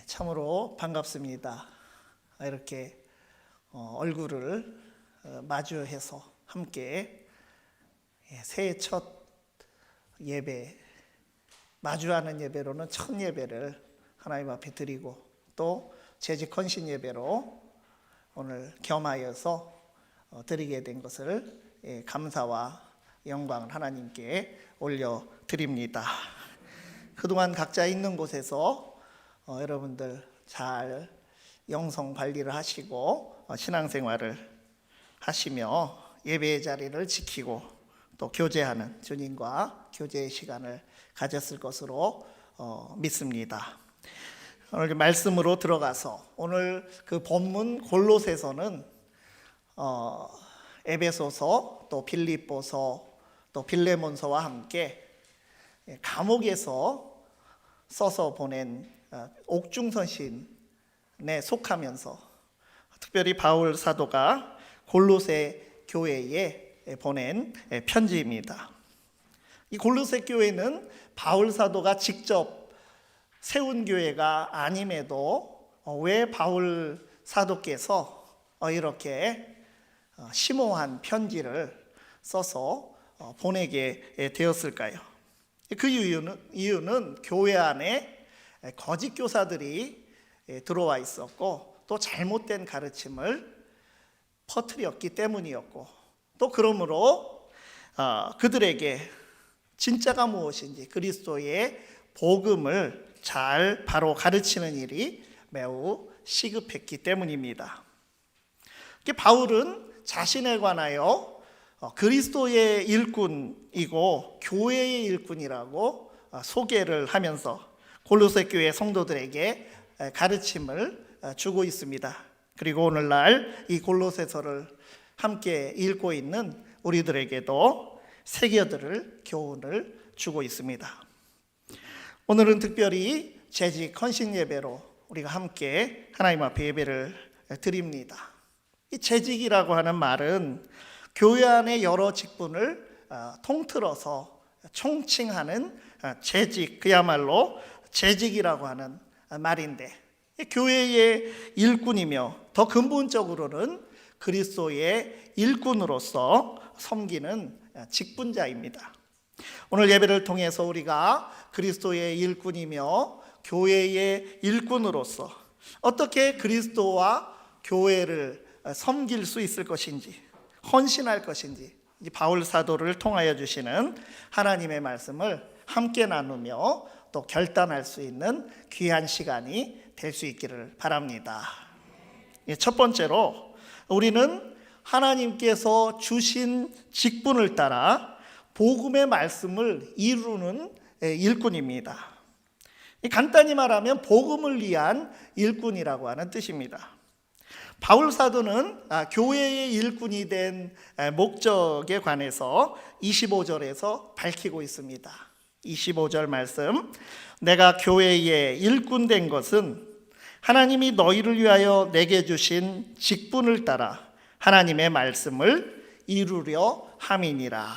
참으로 반갑습니다. 이렇게 얼굴을 마주해서 함께 새해 첫 예배, 마주하는 예배로는 첫 예배를 하나님 앞에 드리고 또 재직 헌신 예배로 오늘 겸하여서 드리게 된 것을 감사와 영광을 하나님께 올려드립니다. 그동안 각자 있는 곳에서 여러분들 잘 영성 관리를 하시고 신앙생활을 하시며 예배의 자리를 지키고 또 교제하는 주님과 교제의 시간을 가졌을 것으로 믿습니다. 오늘 말씀으로 들어가서 오늘 그 본문 골로새서는 에베소서 또 빌립보서 또 빌레몬서와 함께 감옥에서 써서 보낸 옥중서신에 속하면서 특별히 바울 사도가 골로새 교회에 보낸 편지입니다. 이 골로새 교회는 바울 사도가 직접 세운 교회가 아님에도 왜 바울 사도께서 이렇게 심오한 편지를 써서 보내게 되었을까요? 그 이유는 교회 안에 거짓 교사들이 들어와 있었고 또 잘못된 가르침을 퍼뜨렸기 때문이었고 또 그러므로 그들에게 진짜가 무엇인지 그리스도의 복음을 잘 바로 가르치는 일이 매우 시급했기 때문입니다. 바울은 자신에 관하여 그리스도의 일꾼이고 교회의 일꾼이라고 소개를 하면서 골로새 교회 성도들에게 가르침을 주고 있습니다. 그리고 오늘날 이 골로새서를 함께 읽고 있는 우리들에게도 새겨들을 교훈을 주고 있습니다. 오늘은 특별히 재직 헌신 예배로 우리가 함께 하나님 앞에 예배를 드립니다. 이 재직이라고 하는 말은 교회 안의 여러 직분을 통틀어서 총칭하는 재직, 그야말로 재직이라고 하는 말인데 교회의 일꾼이며 더 근본적으로는 그리스도의 일꾼으로서 섬기는 직분자입니다. 오늘 예배를 통해서 우리가 그리스도의 일꾼이며 교회의 일꾼으로서 어떻게 그리스도와 교회를 섬길 수 있을 것인지 헌신할 것인지 바울 사도를 통하여 주시는 하나님의 말씀을 함께 나누며 또 결단할 수 있는 귀한 시간이 될 수 있기를 바랍니다. 첫 번째로 우리는 하나님께서 주신 직분을 따라 복음의 말씀을 이루는 일꾼입니다. 간단히 말하면 복음을 위한 일꾼이라고 하는 뜻입니다. 바울 사도는 교회의 일꾼이 된 목적에 관해서 25절에서 밝히고 있습니다. 25절 말씀, 내가 교회의 일꾼 된 것은 하나님이 너희를 위하여 내게 주신 직분을 따라 하나님의 말씀을 이루려 함이니라.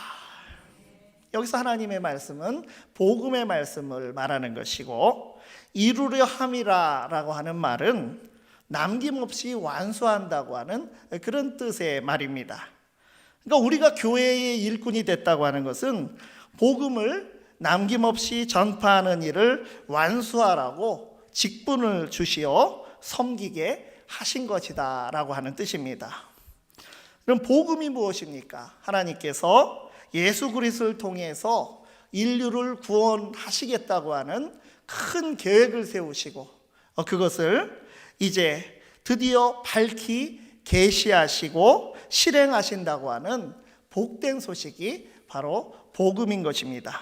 여기서 하나님의 말씀은 복음의 말씀을 말하는 것이고 이루려 함이라 라고 하는 말은 남김없이 완수한다고 하는 그런 뜻의 말입니다. 그러니까 우리가 교회의 일꾼이 됐다고 하는 것은 복음을 남김없이 전파하는 일을 완수하라고 직분을 주시어 섬기게 하신 것이다 라고 하는 뜻입니다. 그럼 복음이 무엇입니까? 하나님께서 예수 그리스도를 통해서 인류를 구원하시겠다고 하는 큰 계획을 세우시고 그것을 이제 드디어 밝히 계시하시고 실행하신다고 하는 복된 소식이 바로 복음인 것입니다.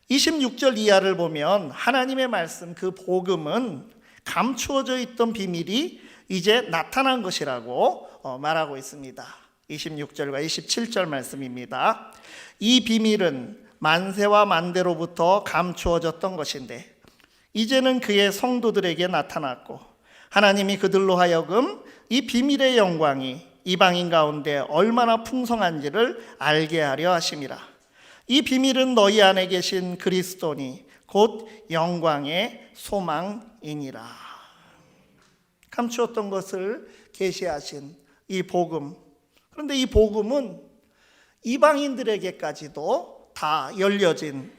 26절 이하를 보면 하나님의 말씀 그 복음은 감추어져 있던 비밀이 이제 나타난 것이라고 말하고 있습니다. 26절과 27절 말씀입니다. 이 비밀은 만세와 만대로부터 감추어졌던 것인데 이제는 그의 성도들에게 나타났고 하나님이 그들로 하여금 이 비밀의 영광이 이방인 가운데 얼마나 풍성한지를 알게 하려 하심이라. 이 비밀은 너희 안에 계신 그리스도니 곧 영광의 소망이니라. 감추었던 것을 계시하신 이 복음. 그런데 이 복음은 이방인들에게까지도 다 열려진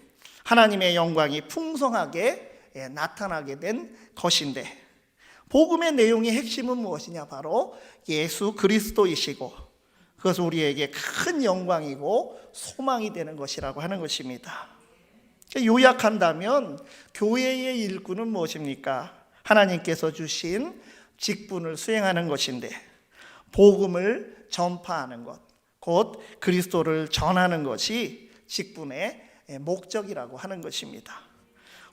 하나님의 영광이 풍성하게 나타나게 된 것인데, 복음의 내용의 핵심은 무엇이냐? 바로 예수 그리스도이시고 그것은 우리에게 큰 영광이고 소망이 되는 것이라고 하는 것입니다. 요약한다면 교회의 일꾼은 무엇입니까? 하나님께서 주신 직분을 수행하는 것인데, 복음을 전파하는 것, 곧 그리스도를 전하는 것이 직분의 목적이라고 하는 것입니다.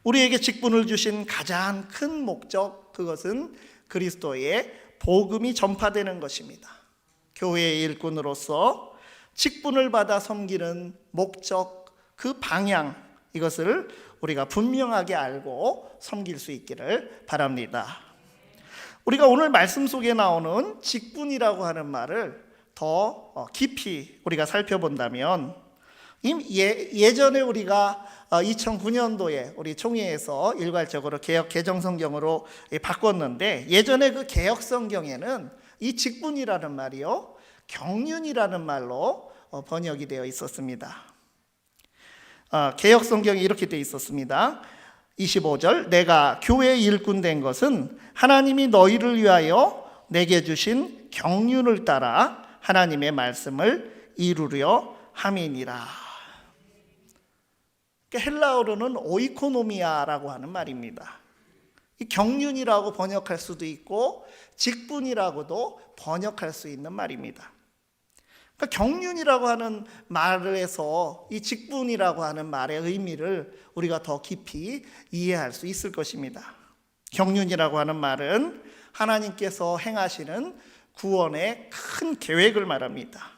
우리에게 직분을 주신 가장 큰 목적, 그것은 그리스도의 복음이 전파되는 것입니다. 교회의 일꾼으로서 직분을 받아 섬기는 목적, 그 방향, 이것을 우리가 분명하게 알고 섬길 수 있기를 바랍니다. 우리가 오늘 말씀 속에 나오는 직분이라고 하는 말을 더 깊이 우리가 살펴본다면, 예전에 우리가 2009년도에 우리 총회에서 일괄적으로 개역 개정성경으로 바꿨는데, 예전에 그 개역성경에는 이 직분이라는 말이요, 경륜이라는 말로 번역이 되어 있었습니다. 개역성경이 이렇게 되어 있었습니다. 25절, 내가 교회의 일꾼 된 것은 하나님이 너희를 위하여 내게 주신 경륜을 따라 하나님의 말씀을 이루려 함이니라. 헬라어로는 오이코노미아라고 하는 말입니다. 이 경륜이라고 번역할 수도 있고 직분이라고도 번역할 수 있는 말입니다. 그러니까 경륜이라고 하는 말에서 이 직분이라고 하는 말의 의미를 우리가 더 깊이 이해할 수 있을 것입니다. 경륜이라고 하는 말은 하나님께서 행하시는 구원의 큰 계획을 말합니다.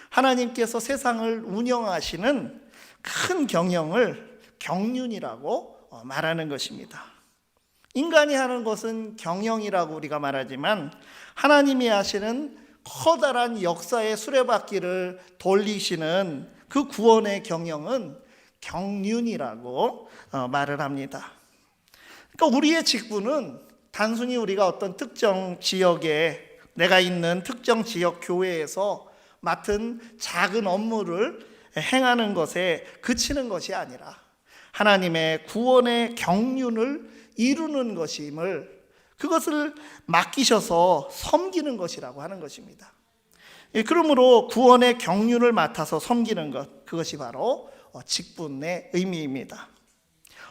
하나님께서 세상을 운영하시는 큰 경영을 경륜이라고 말하는 것입니다. 인간이 하는 것은 경영이라고 우리가 말하지만, 하나님이 하시는 커다란 역사의 수레바퀴를 돌리시는 그 구원의 경영은 경륜이라고 말을 합니다. 그러니까 우리의 직분은 단순히 우리가 어떤 특정 지역에, 내가 있는 특정 지역 교회에서 맡은 작은 업무를 행하는 것에 그치는 것이 아니라 하나님의 구원의 경륜을 이루는 것임을, 그것을 맡기셔서 섬기는 것이라고 하는 것입니다. 그러므로 구원의 경륜을 맡아서 섬기는 것, 그것이 바로 직분의 의미입니다.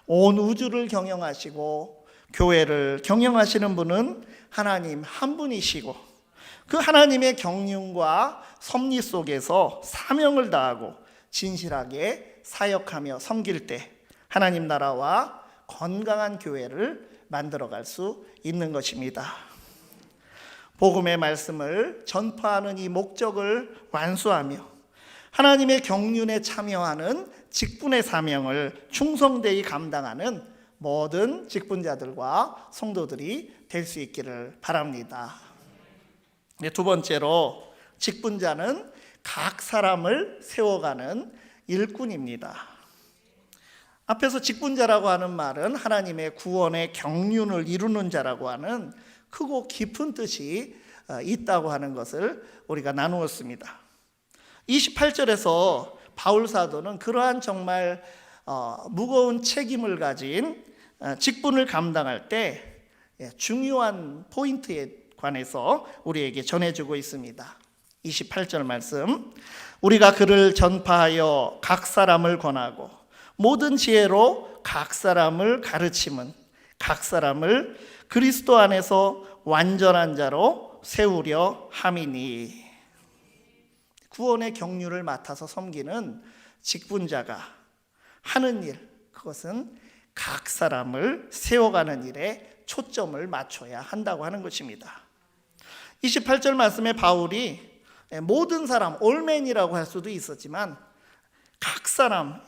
온 우주를 경영하시고 교회를 경영하시는 분은 하나님 한 분이시고, 그 하나님의 경륜과 섭리 속에서 사명을 다하고 진실하게 사역하며 섬길 때 하나님 나라와 건강한 교회를 만들어갈 수 있는 것입니다. 복음의 말씀을 전파하는 이 목적을 완수하며 하나님의 경륜에 참여하는 직분의 사명을 충성되이 감당하는 모든 직분자들과 성도들이 될 수 있기를 바랍니다. 두 번째로, 직분자는 각 사람을 세워가는 일꾼입니다. 앞에서 직분자라고 하는 말은 하나님의 구원의 경륜을 이루는 자라고 하는 크고 깊은 뜻이 있다고 하는 것을 우리가 나누었습니다. 28절에서 바울 사도는 그러한 정말 무거운 책임을 가진 직분을 감당할 때 중요한 포인트에 관해서 우리에게 전해주고 있습니다. 28절 말씀, 우리가 그를 전파하여 각 사람을 권하고 모든 지혜로 각 사람을 가르침은 각 사람을 그리스도 안에서 완전한 자로 세우려 함이니. 구원의 경륜을 맡아서 섬기는 직분자가 하는 일, 그것은 각 사람을 세워가는 일에 초점을 맞춰야 한다고 하는 것입니다. 28절 말씀에 바울이 모든 사람, 올맨이라고 할 수도 있었지만 각 사람,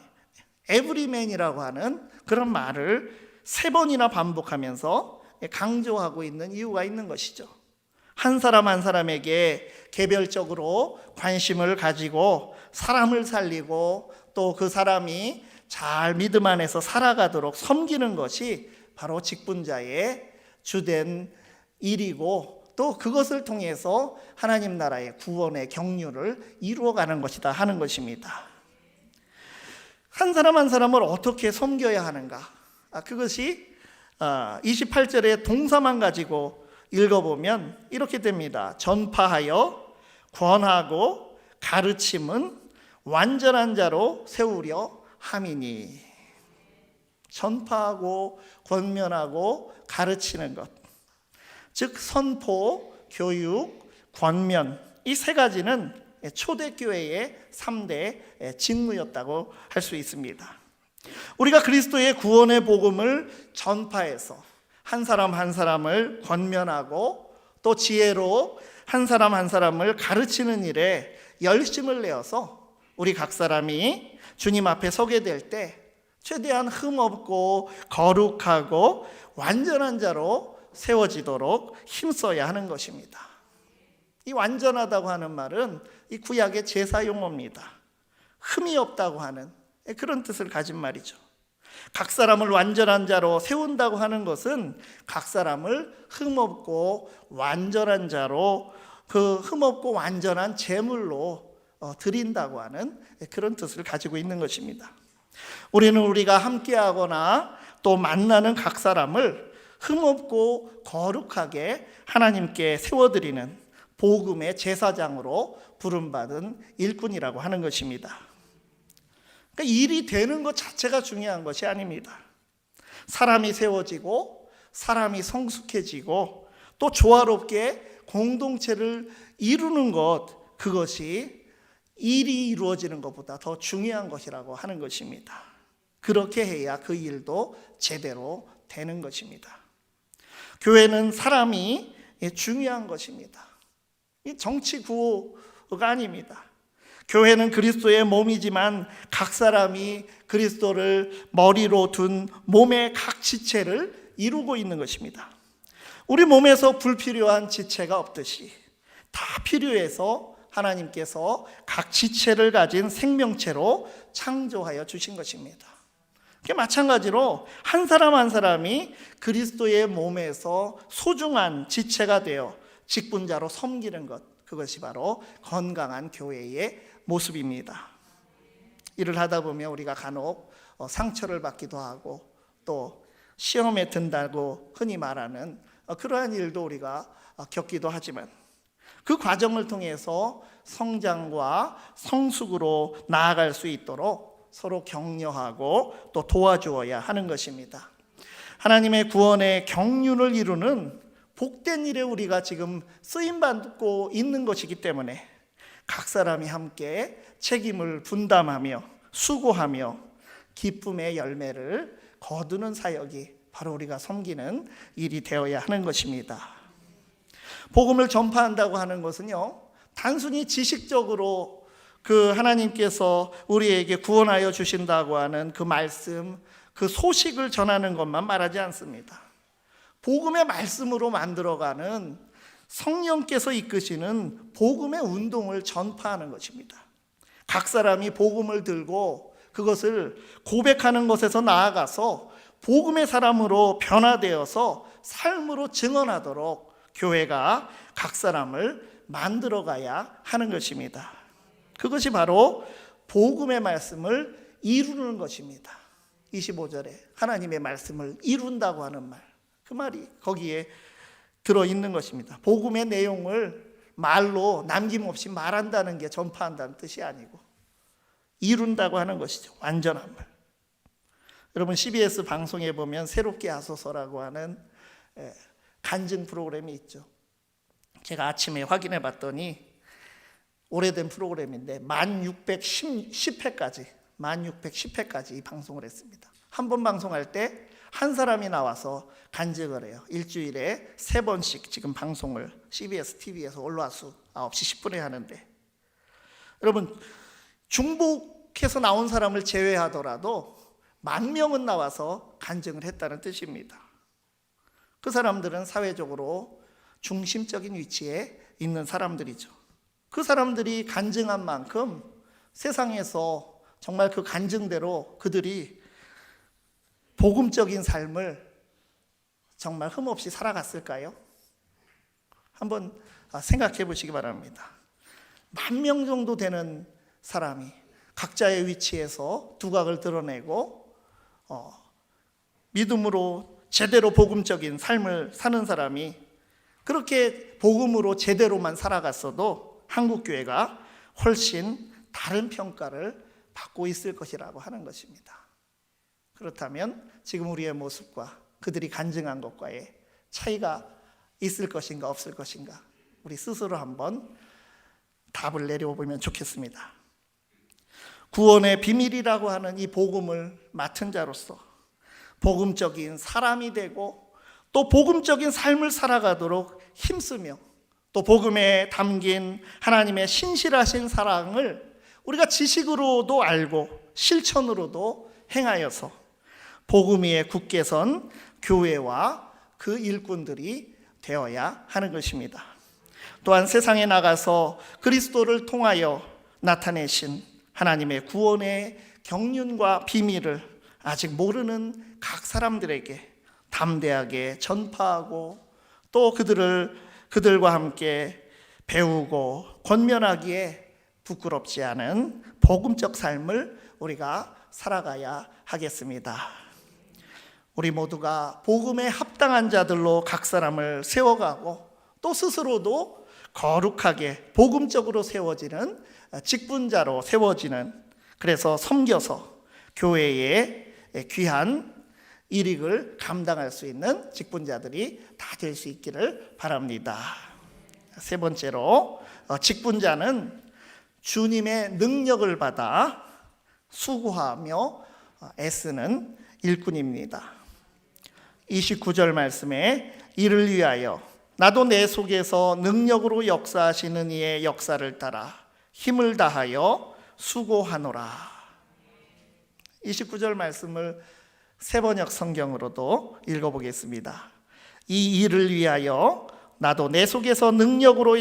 에브리맨이라고 하는 그런 말을 3번이나 반복하면서 강조하고 있는 이유가 있는 것이죠. 한 사람 한 사람에게 개별적으로 관심을 가지고 사람을 살리고 또 그 사람이 잘 믿음 안에서 살아가도록 섬기는 것이 바로 직분자의 주된 일이고, 또 그것을 통해서 하나님 나라의 구원의 경륜을 이루어가는 것이다 하는 것입니다. 한 사람 한 사람을 어떻게 섬겨야 하는가? 그것이 28절의 동사만 가지고 읽어보면 이렇게 됩니다. 전파하여 권하고 가르침은 완전한 자로 세우려 함이니. 전파하고 권면하고 가르치는 것, 즉 선포, 교육, 권면, 이 세 가지는 초대교회의 3대 직무였다고 할 수 있습니다. 우리가 그리스도의 구원의 복음을 전파해서 한 사람 한 사람을 권면하고 또 지혜로 한 사람 한 사람을 가르치는 일에 열심을 내어서 우리 각 사람이 주님 앞에 서게 될 때 최대한 흠없고 거룩하고 완전한 자로 세워지도록 힘써야 하는 것입니다. 이 완전하다고 하는 말은 이 구약의 제사 용어입니다. 흠이 없다고 하는 그런 뜻을 가진 말이죠. 각 사람을 완전한 자로 세운다고 하는 것은 각 사람을 흠없고 완전한 자로, 그 흠없고 완전한 제물로 드린다고 하는 그런 뜻을 가지고 있는 것입니다. 우리는 우리가 함께하거나 또 만나는 각 사람을 흠없고 거룩하게 하나님께 세워드리는 복음의 제사장으로 부름받은 일꾼이라고 하는 것입니다. 그러니까 일이 되는 것 자체가 중요한 것이 아닙니다. 사람이 세워지고 사람이 성숙해지고 또 조화롭게 공동체를 이루는 것, 그것이 일이 이루어지는 것보다 더 중요한 것이라고 하는 것입니다. 그렇게 해야 그 일도 제대로 되는 것입니다. 교회는 사람이 중요한 것입니다. 이 정치 구호가 아닙니다. 교회는 그리스도의 몸이지만 각 사람이 그리스도를 머리로 둔 몸의 각 지체를 이루고 있는 것입니다. 우리 몸에서 불필요한 지체가 없듯이 다 필요해서 하나님께서 각 지체를 가진 생명체로 창조하여 주신 것입니다. 마찬가지로 한 사람 한 사람이 그리스도의 몸에서 소중한 지체가 되어 직분자로 섬기는 것, 그것이 바로 건강한 교회의 모습입니다. 일을 하다 보면 우리가 간혹 상처를 받기도 하고 또 시험에 든다고 흔히 말하는 그러한 일도 우리가 겪기도 하지만 그 과정을 통해서 성장과 성숙으로 나아갈 수 있도록 서로 격려하고 또 도와주어야 하는 것입니다. 하나님의 구원의 경륜을 이루는 복된 일에 우리가 지금 쓰임받고 있는 것이기 때문에 각 사람이 함께 책임을 분담하며 수고하며 기쁨의 열매를 거두는 사역이 바로 우리가 섬기는 일이 되어야 하는 것입니다. 복음을 전파한다고 하는 것은요, 단순히 지식적으로 그 하나님께서 우리에게 구원하여 주신다고 하는 그 말씀, 그 소식을 전하는 것만 말하지 않습니다. 복음의 말씀으로 만들어가는 성령께서 이끄시는 복음의 운동을 전파하는 것입니다. 각 사람이 복음을 들고 그것을 고백하는 것에서 나아가서 복음의 사람으로 변화되어서 삶으로 증언하도록 교회가 각 사람을 만들어가야 하는 것입니다. 그것이 바로 복음의 말씀을 이루는 것입니다. 25절에 하나님의 말씀을 이룬다고 하는 말, 그 말이 거기에 들어있는 것입니다. 복음의 내용을 말로 남김없이 말한다는 게 전파한다는 뜻이 아니고 이룬다고 하는 것이죠. 완전한 말. 여러분 CBS 방송에 보면 새롭게 하소서라고 하는 간증 프로그램이 있죠. 제가 아침에 확인해 봤더니 오래된 프로그램인데 1610회까지 이 방송을 했습니다. 한 번 방송할 때 한 사람이 나와서 간증을 해요. 일주일에 3번씩 지금 방송을 CBS TV에서 올라와서 9시 10분에 하는데, 여러분 중복해서 나온 사람을 제외하더라도 10,000명은 나와서 간증을 했다는 뜻입니다. 그 사람들은 사회적으로 중심적인 위치에 있는 사람들이죠. 그 사람들이 간증한 만큼 세상에서 정말 그 간증대로 그들이 복음적인 삶을 정말 흠없이 살아갔을까요? 한번 생각해 보시기 바랍니다. 10,000명 정도 되는 사람이 각자의 위치에서 두각을 드러내고 믿음으로 제대로 복음적인 삶을 사는 사람이 그렇게 복음으로 제대로만 살아갔어도 한국교회가 훨씬 다른 평가를 받고 있을 것이라고 하는 것입니다. 그렇다면 지금 우리의 모습과 그들이 간증한 것과의 차이가 있을 것인가 없을 것인가, 우리 스스로 한번 답을 내려보면 좋겠습니다. 구원의 비밀이라고 하는 이 복음을 맡은 자로서 복음적인 사람이 되고 또 복음적인 삶을 살아가도록 힘쓰며 또 복음에 담긴 하나님의 신실하신 사랑을 우리가 지식으로도 알고 실천으로도 행하여서 복음 위에 굳게 선 교회와 그 일꾼들이 되어야 하는 것입니다. 또한 세상에 나가서 그리스도를 통하여 나타내신 하나님의 구원의 경륜과 비밀을 아직 모르는 각 사람들에게 담대하게 전파하고 또 그들과 함께 배우고 권면하기에 부끄럽지 않은 복음적 삶을 우리가 살아가야 하겠습니다. 우리 모두가 복음에 합당한 자들로 각 사람을 세워가고 또 스스로도 거룩하게 복음적으로 세워지는 직분자로 세워지는, 그래서 섬겨서 교회의 귀한 일익을 감당할 수 있는 직분자들이 다 될 수 있기를 바랍니다. 세 번째로 직분자는 주님의 능력을 받아 수고하며 애쓰는 일꾼입니다. 29절 말씀에 이를 위하여 나도 내 속에서 능력으로 역사하시는 이의 역사를 따라 힘을 다하여 수고하노라. 29절 말씀을 세번역 성경으로도 읽어보겠습니다. 이 일을 위하여 나도 내 속에서 능력으로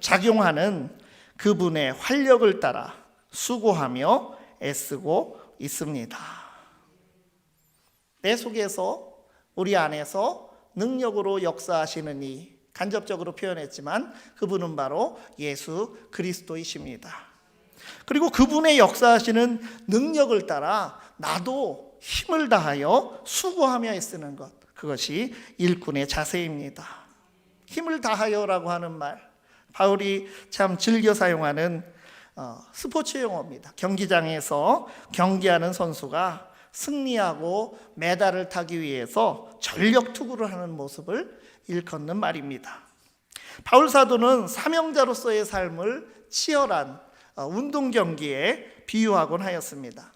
작용하는 그분의 활력을 따라 수고하며 애쓰고 있습니다. 내 속에서, 우리 안에서 능력으로 역사하시는 이, 간접적으로 표현했지만 그분은 바로 예수 그리스도이십니다. 그리고 그분의 역사하시는 능력을 따라 나도 힘을 다하여 수고하며 애쓰는 것, 그것이 일꾼의 자세입니다. 힘을 다하여라고 하는 말, 바울이 참 즐겨 사용하는 스포츠 용어입니다. 경기장에서 경기하는 선수가 승리하고 메달을 타기 위해서 전력 투구를 하는 모습을 일컫는 말입니다. 바울 사도는 사명자로서의 삶을 치열한 운동 경기에 비유하곤 하였습니다.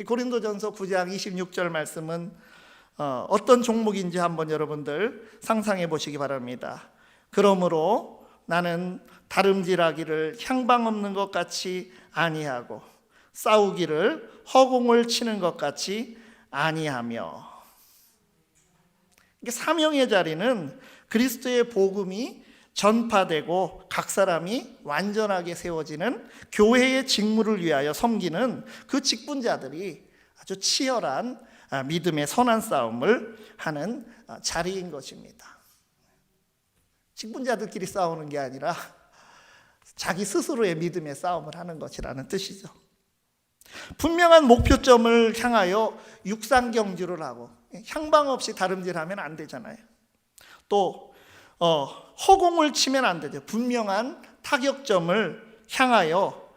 고린도전서 9장 26절 말씀은 어떤 종목인지 한번 여러분들 상상해 보시기 바랍니다. 그러므로 나는 다름질하기를 향방 없는 것 같이 아니하고 싸우기를 허공을 치는 것 같이 아니하며. 사명의 자리는 그리스도의 복음이 전파되고 각 사람이 완전하게 세워지는 교회의 직무를 위하여 섬기는 그 직분자들이 아주 치열한 믿음의 선한 싸움을 하는 자리인 것입니다. 직분자들끼리 싸우는 게 아니라 자기 스스로의 믿음의 싸움을 하는 것이라는 뜻이죠. 분명한 목표점을 향하여 육상 경주를 하고 향방 없이 다름질하면 안 되잖아요. 또 허공을 치면 안 되죠. 분명한 타격점을 향하여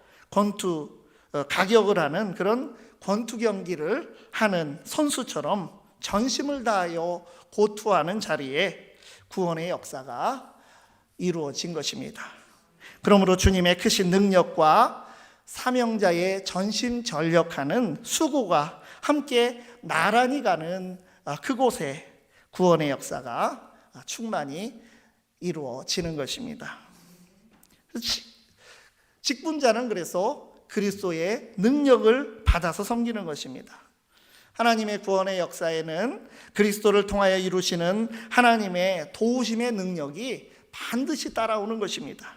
가격을 하는 그런 권투 경기를 하는 선수처럼 전심을 다하여 고투하는 자리에 구원의 역사가 이루어진 것입니다. 그러므로 주님의 크신 능력과 사명자의 전심전력하는 수고가 함께 나란히 가는 그곳에 구원의 역사가 충만히 이루어지는 것입니다. 직분자는 그래서 그리스도의 능력을 받아서 섬기는 것입니다. 하나님의 구원의 역사에는 그리스도를 통하여 이루시는 하나님의 도우심의 능력이 반드시 따라오는 것입니다.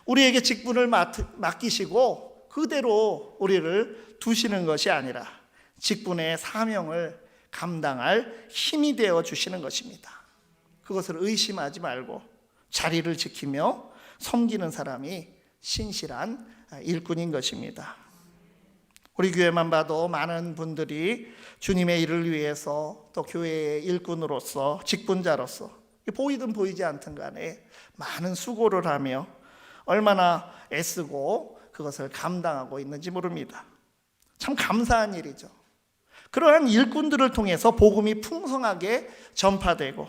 우리에게 직분을 맡기시고 그대로 우리를 두시는 것이 아니라 직분의 사명을 감당할 힘이 되어 주시는 것입니다. 그것을 의심하지 말고 자리를 지키며 섬기는 사람이 신실한 일꾼인 것입니다. 우리 교회만 봐도 많은 분들이 주님의 일을 위해서 또 교회의 일꾼으로서 직분자로서 보이든 보이지 않든 간에 많은 수고를 하며 얼마나 애쓰고 그것을 감당하고 있는지 모릅니다. 참 감사한 일이죠. 그러한 일꾼들을 통해서 복음이 풍성하게 전파되고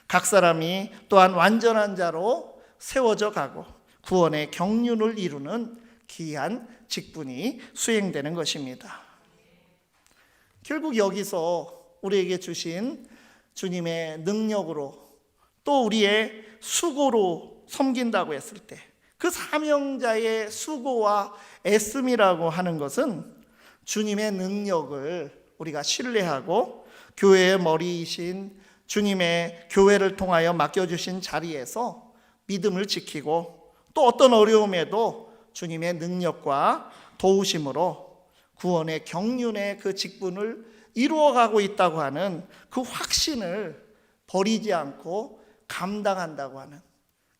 각 사람이 또한 완전한 자로 세워져 가고 구원의 경륜을 이루는 귀한 직분이 수행되는 것입니다. 결국 여기서 우리에게 주신 주님의 능력으로 또 우리의 수고로 섬긴다고 했을 때 그 사명자의 수고와 애씀이라고 하는 것은 주님의 능력을 우리가 신뢰하고 교회의 머리이신 주님의 교회를 통하여 맡겨주신 자리에서 믿음을 지키고 또 어떤 어려움에도 주님의 능력과 도우심으로 구원의 경륜의 그 직분을 이루어가고 있다고 하는 그 확신을 버리지 않고 감당한다고 하는,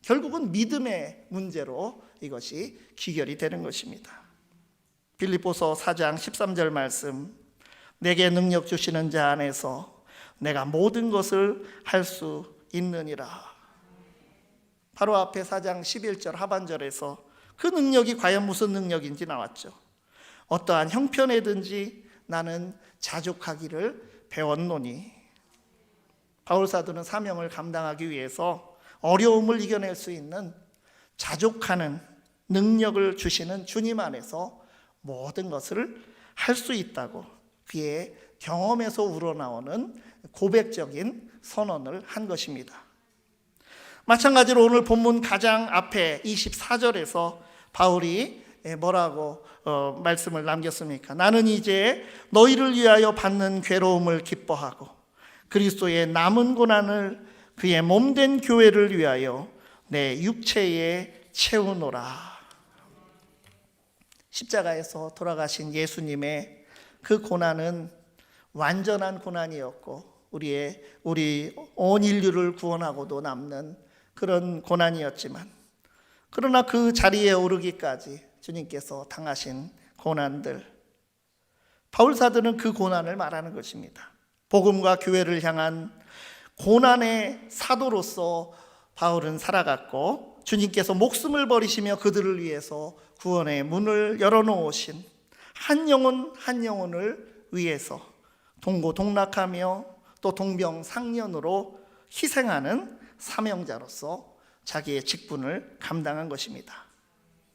결국은 믿음의 문제로 이것이 귀결이 되는 것입니다. 빌립보서 4장 13절 말씀, 내게 능력 주시는 자 안에서 내가 모든 것을 할 수 있느니라. 바로 앞에 4장 11절 하반절에서 그 능력이 과연 무슨 능력인지 나왔죠. 어떠한 형편에든지 나는 자족하기를 배웠노니. 바울사도는 사명을 감당하기 위해서 어려움을 이겨낼 수 있는 자족하는 능력을 주시는 주님 안에서 모든 것을 할 수 있다고 그의 경험에서 우러나오는 고백적인 선언을 한 것입니다. 마찬가지로 오늘 본문 가장 앞에 24절에서 바울이 뭐라고 말씀을 남겼습니까? 나는 이제 너희를 위하여 받는 괴로움을 기뻐하고 그리스도의 남은 고난을 그의 몸된 교회를 위하여 내 육체에 채우노라. 십자가에서 돌아가신 예수님의 그 고난은 완전한 고난이었고 우리 온 인류를 구원하고도 남는 그런 고난이었지만, 그러나 그 자리에 오르기까지 주님께서 당하신 고난들, 바울사도는 그 고난을 말하는 것입니다. 복음과 교회를 향한 고난의 사도로서 바울은 살아갔고, 주님께서 목숨을 버리시며 그들을 위해서 구원의 문을 열어놓으신 한 영혼 한 영혼을 위해서 동고동락하며 또 동병상련으로 희생하는 사명자로서 자기의 직분을 감당한 것입니다.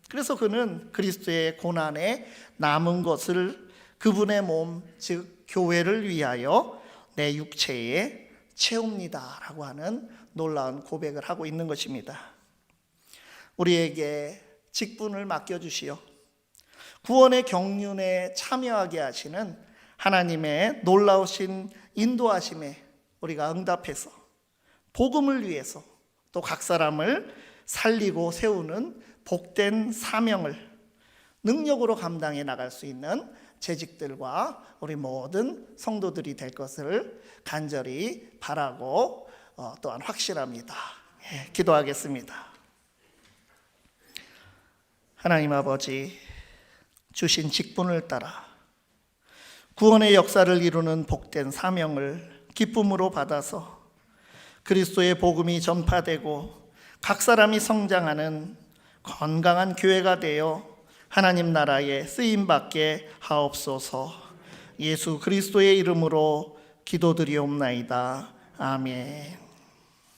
그래서 그는 그리스도의 고난에 남은 것을 그분의 몸, 즉 교회를 위하여 내 육체에 채웁니다 라고 하는 놀라운 고백을 하고 있는 것입니다. 우리에게 직분을 맡겨주시어 구원의 경륜에 참여하게 하시는 하나님의 놀라우신 인도하심에 우리가 응답해서 복음을 위해서 또 각 사람을 살리고 세우는 복된 사명을 능력으로 감당해 나갈 수 있는 재직들과 우리 모든 성도들이 될 것을 간절히 바라고 또한 확신합니다. 기도하겠습니다. 하나님 아버지, 주신 직분을 따라 구원의 역사를 이루는 복된 사명을 기쁨으로 받아서 그리스도의 복음이 전파되고 각 사람이 성장하는 건강한 교회가 되어 하나님 나라에 쓰임받게 하옵소서. 예수 그리스도의 이름으로 기도드리옵나이다. 아멘.